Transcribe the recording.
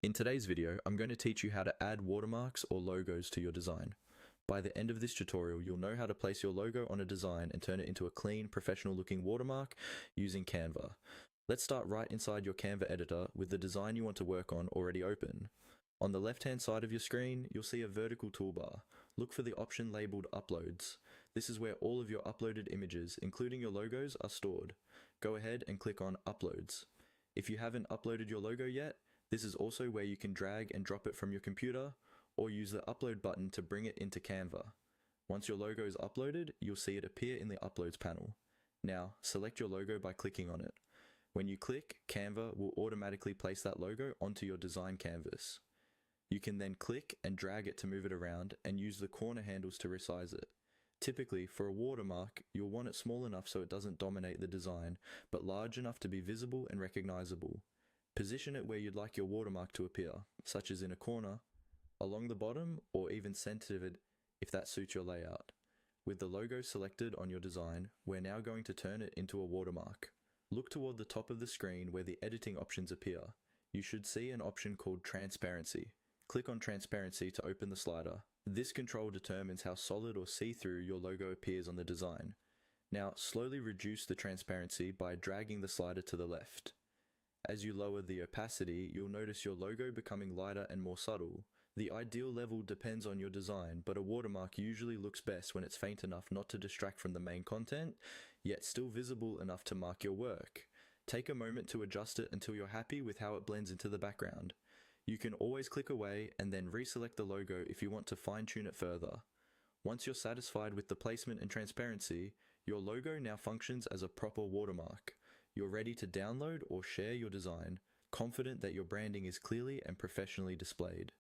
In today's video, I'm going to teach you how to add watermarks or logos to your design. By the end of this tutorial, you'll know how to place your logo on a design and turn it into a clean, professional looking watermark using Canva. Let's start right inside your Canva editor with the design you want to work on already open. On the left-hand side of your screen, you'll see a vertical toolbar. Look for the option labeled Uploads. This is where all of your uploaded images, including your logos, are stored. Go ahead and click on Uploads. If you haven't uploaded your logo yet, this is also where you can drag and drop it from your computer, or use the upload button to bring it into Canva. Once your logo is uploaded, you'll see it appear in the Uploads panel. Now, select your logo by clicking on it. When you click, Canva will automatically place that logo onto your design canvas. You can then click and drag it to move it around and use the corner handles to resize it. Typically, for a watermark, you'll want it small enough so it doesn't dominate the design, but large enough to be visible and recognizable. Position it where you'd like your watermark to appear, such as in a corner, along the bottom, or even centered if that suits your layout. With the logo selected on your design, we're now going to turn it into a watermark. Look toward the top of the screen where the editing options appear. You should see an option called Transparency. Click on Transparency to open the slider. This control determines how solid or see-through your logo appears on the design. Now, slowly reduce the transparency by dragging the slider to the left. As you lower the opacity, you'll notice your logo becoming lighter and more subtle. The ideal level depends on your design, but a watermark usually looks best when it's faint enough not to distract from the main content, yet still visible enough to mark your work. Take a moment to adjust it until you're happy with how it blends into the background. You can always click away and then reselect the logo if you want to fine-tune it further. Once you're satisfied with the placement and transparency, your logo now functions as a proper watermark. You're ready to download or share your design, confident that your branding is clearly and professionally displayed.